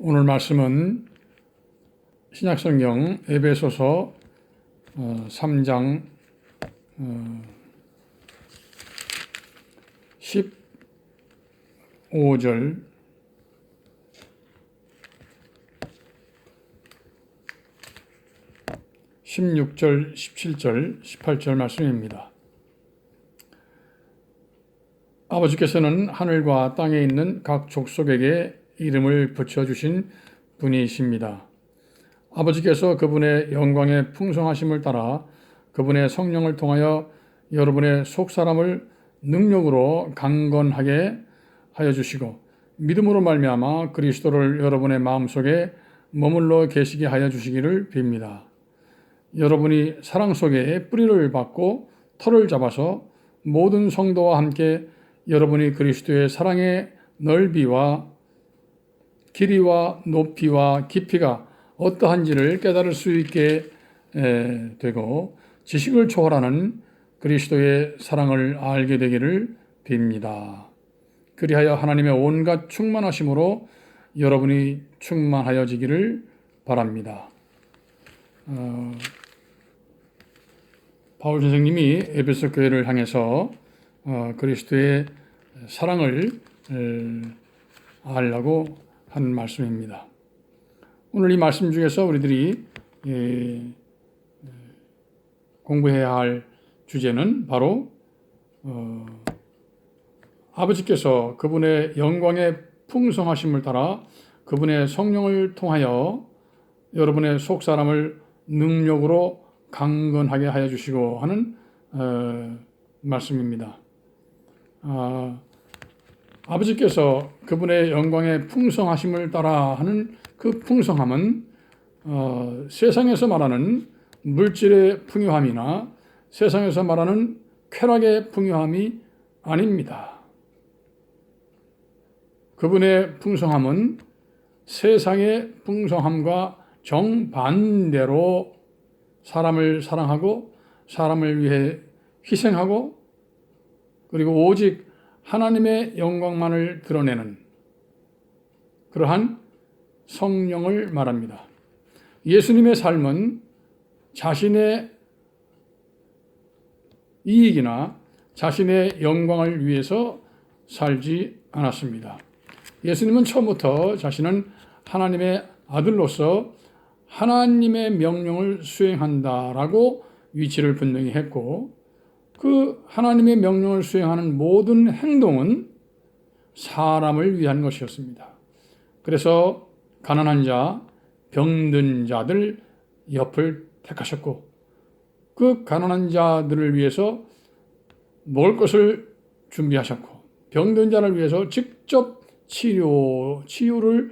오늘 말씀은 신약성경 에베소서 3장 15절 16절, 17절, 18절 말씀입니다. 아버지께서는 하늘과 땅에 있는 각 족속에게 이름을 붙여주신 분이십니다. 아버지께서 그분의 영광의 풍성하심을 따라 그분의 성령을 통하여 여러분의 속사람을 능력으로 강건하게 하여 주시고 믿음으로 말미암아 그리스도를 여러분의 마음속에 머물러 계시게 하여 주시기를 빕니다. 여러분이 사랑 속에 뿌리를 받고 터를 잡아서 모든 성도와 함께 여러분이 그리스도의 사랑의 넓이와 길이와 높이와 깊이가 어떠한지를 깨달을 수 있게 되고 지식을 초월하는 그리스도의 사랑을 알게 되기를 빕니다. 그리하여 하나님의 온갖 충만하심으로 여러분이 충만하여지기를 바랍니다. 바울 선생님이 에베소 교회를 향해서 그리스도의 사랑을 알라고 한 말씀입니다. 오늘 이 말씀 중에서 우리들이 공부해야 할 주제는 바로 아버지께서 그분의 영광의 풍성하심을 따라 그분의 성령을 통하여 여러분의 속사람을 능력으로 강건하게 하여 주시고 하는 말씀입니다. 아버지께서 그분의 영광의 풍성하심을 따라 하는 그 풍성함은 세상에서 말하는 물질의 풍요함이나 세상에서 말하는 쾌락의 풍요함이 아닙니다. 그분의 풍성함은 세상의 풍성함과 정반대로 사람을 사랑하고 사람을 위해 희생하고 그리고 오직 하나님의 영광만을 드러내는 그러한 성령을 말합니다. 예수님의 삶은 자신의 이익이나 자신의 영광을 위해서 살지 않았습니다. 예수님은 처음부터 자신은 하나님의 아들로서 하나님의 명령을 수행한다라고 위치를 분명히 했고 그 하나님의 명령을 수행하는 모든 행동은 사람을 위한 것이었습니다. 그래서 가난한 자, 병든 자들 옆을 택하셨고 그 가난한 자들을 위해서 먹을 것을 준비하셨고 병든 자를 위해서 직접 치유를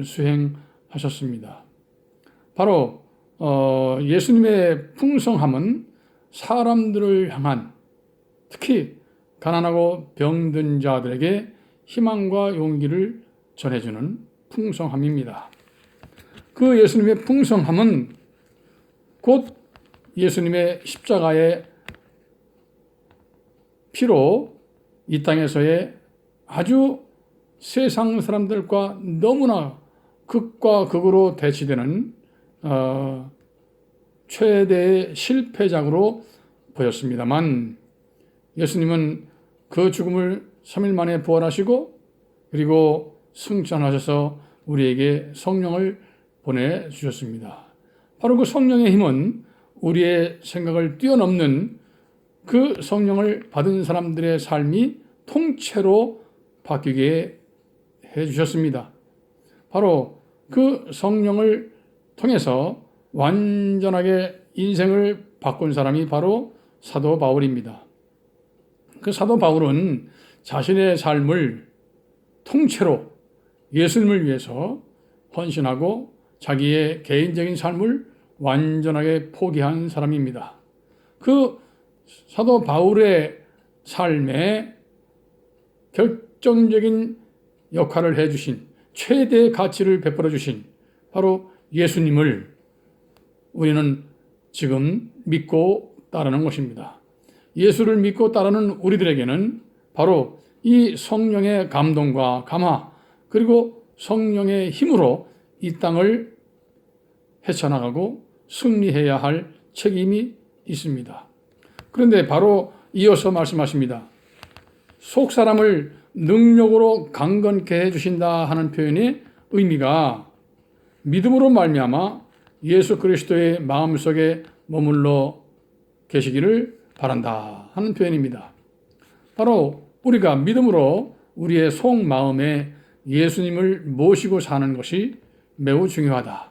수행하셨습니다. 바로 예수님의 풍성함은 사람들을 향한 특히 가난하고 병든 자들에게 희망과 용기를 전해주는 풍성함입니다. 그 예수님의 풍성함은 곧 예수님의 십자가의 피로 이 땅에서의 아주 세상 사람들과 너무나 극과 극으로 대치되는 최대의 실패작으로 보였습니다만 예수님은 그 죽음을 3일 만에 부활하시고 그리고 승천하셔서 우리에게 성령을 보내주셨습니다. 바로 그 성령의 힘은 우리의 생각을 뛰어넘는 그 성령을 받은 사람들의 삶이 통째로 바뀌게 해주셨습니다. 바로 그 성령을 통해서 완전하게 인생을 바꾼 사람이 바로 사도 바울입니다. 그 사도 바울은 자신의 삶을 통째로 예수님을 위해서 헌신하고 자기의 개인적인 삶을 완전하게 포기한 사람입니다. 그 사도 바울의 삶에 결정적인 역할을 해주신 최대의 가치를 베풀어 주신 바로 예수님을 우리는 지금 믿고 따르는 것입니다. 예수를 믿고 따르는 우리들에게는 바로 이 성령의 감동과 감화 그리고 성령의 힘으로 이 땅을 헤쳐나가고 승리해야 할 책임이 있습니다. 그런데 바로 이어서 말씀하십니다. 속 사람을 능력으로 강건케 해주신다 하는 표현의 의미가 믿음으로 말미암아 예수 그리스도의 마음속에 머물러 계시기를 바란다 하는 표현입니다. 바로 우리가 믿음으로 우리의 속마음에 예수님을 모시고 사는 것이 매우 중요하다.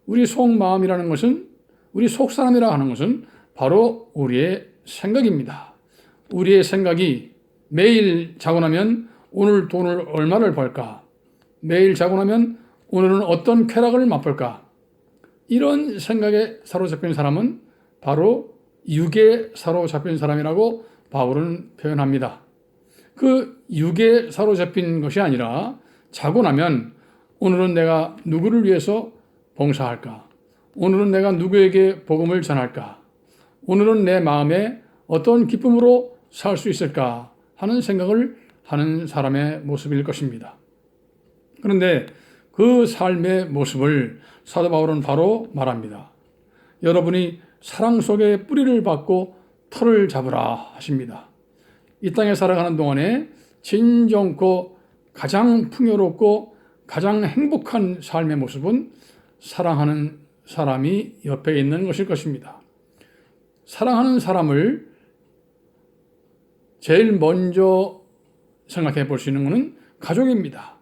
우리 속마음이라는 것은, 우리 속사람이라 하는 것은 바로 우리의 생각입니다. 우리의 생각이 매일 자고 나면 오늘 돈을 얼마를 벌까? 매일 자고 나면 오늘은 어떤 쾌락을 맛볼까? 이런 생각에 사로잡힌 사람은 바로 육에 사로잡힌 사람이라고 바울은 표현합니다. 그 육에 사로잡힌 것이 아니라 자고 나면 오늘은 내가 누구를 위해서 봉사할까? 오늘은 내가 누구에게 복음을 전할까? 오늘은 내 마음에 어떤 기쁨으로 살 수 있을까 하는 생각을 하는 사람의 모습일 것입니다. 그런데 그 삶의 모습을 사도 바울은 바로 말합니다. 여러분이 사랑 속에 뿌리를 받고 터를 잡으라 하십니다. 이 땅에 살아가는 동안에 진정고 가장 풍요롭고 가장 행복한 삶의 모습은 사랑하는 사람이 옆에 있는 것일 것입니다. 사랑하는 사람을 제일 먼저 생각해 볼 수 있는 것은 가족입니다.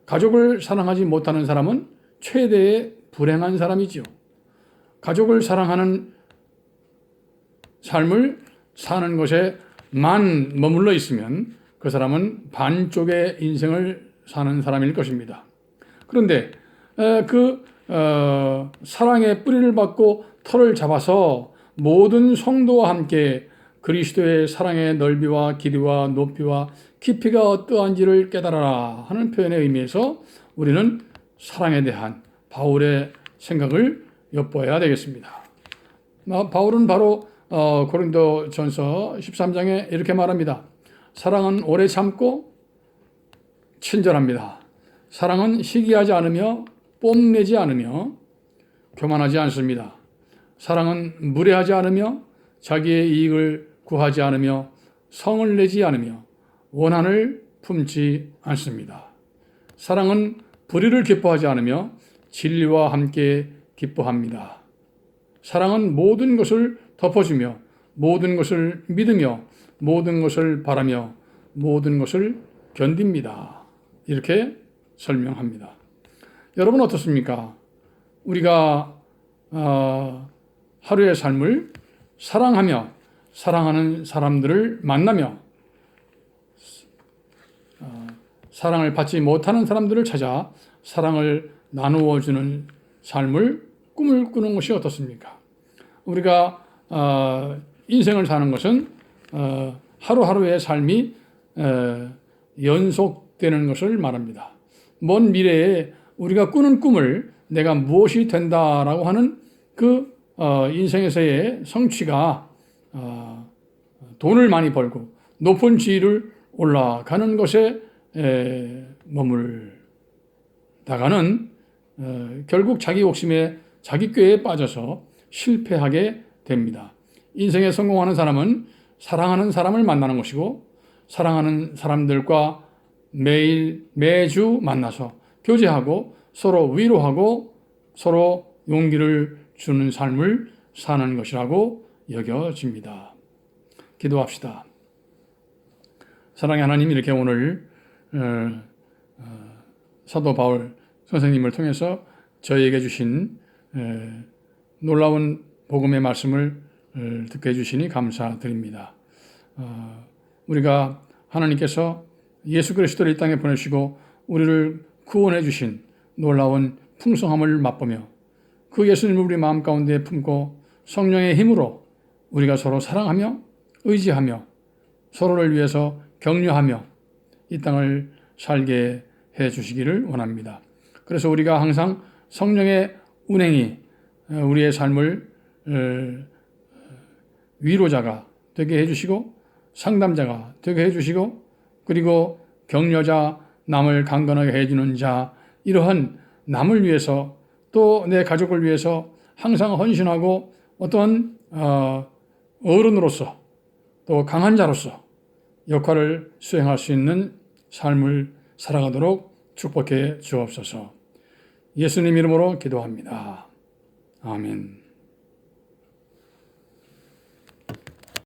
가족을 사랑하지 못하는 사람은 최대의 불행한 사람이지요. 가족을 사랑하는 삶을 사는 것에만 머물러 있으면 그 사람은 반쪽의 인생을 사는 사람일 것입니다. 그런데 사랑의 뿌리를 받고 터를 잡아서 모든 성도와 함께 그리스도의 사랑의 넓이와 길이와 높이와 깊이가 어떠한지를 깨달아라 하는 표현의 의미에서 우리는 사랑에 대한 바울의 생각을 엿보아야 되겠습니다. 바울은 바로 고린도전서 13장에 이렇게 말합니다. 사랑은 오래 참고 친절합니다. 사랑은 시기하지 않으며 뽐내지 않으며 교만하지 않습니다. 사랑은 무례하지 않으며 자기의 이익을 구하지 않으며 성을 내지 않으며 원한을 품지 않습니다. 사랑은 불의를 기뻐하지 않으며 진리와 함께 기뻐합니다. 사랑은 모든 것을 덮어주며 모든 것을 믿으며 모든 것을 바라며 모든 것을 견딥니다. 이렇게 설명합니다. 여러분 어떻습니까? 우리가 하루의 삶을 사랑하며 사랑하는 사람들을 만나며 사랑을 받지 못하는 사람들을 찾아 사랑을 나누어 주는 삶을 꿈을 꾸는 것이 어떻습니까? 우리가 인생을 사는 것은 하루하루의 삶이 연속되는 것을 말합니다. 먼 미래에 우리가 꾸는 꿈을 내가 무엇이 된다라고 하는 그 인생에서의 성취가 돈을 많이 벌고 높은 지위를 올라가는 것에 머물다가는 결국 자기 욕심에 자기 꾀에 빠져서 실패하게 됩니다. 인생에 성공하는 사람은 사랑하는 사람을 만나는 것이고 사랑하는 사람들과 매주 만나서 교제하고 서로 위로하고 서로 용기를 주는 삶을 사는 것이라고 여겨집니다. 기도합시다. 사랑의 하나님, 이렇게 오늘 사도 바울 선생님을 통해서 저희에게 주신 놀라운 복음의 말씀을 듣게 해주시니 감사드립니다. 우리가 하나님께서 예수 그리스도를 이 땅에 보내시고 우리를 구원해 주신 놀라운 풍성함을 맛보며 그 예수님을 우리 마음 가운데 품고 성령의 힘으로 우리가 서로 사랑하며 의지하며 서로를 위해서 격려하며 이 땅을 살게 해 주시기를 원합니다. 그래서 우리가 항상 성령의 운행이 우리의 삶을 위로자가 되게 해주시고 상담자가 되게 해주시고 그리고 격려자, 남을 강건하게 해주는 자, 이러한 남을 위해서 또 내 가족을 위해서 항상 헌신하고 어떤 어른으로서 또 강한 자로서 역할을 수행할 수 있는 삶을 살아가도록 축복해 주옵소서. 예수님 이름으로 기도합니다. 아멘.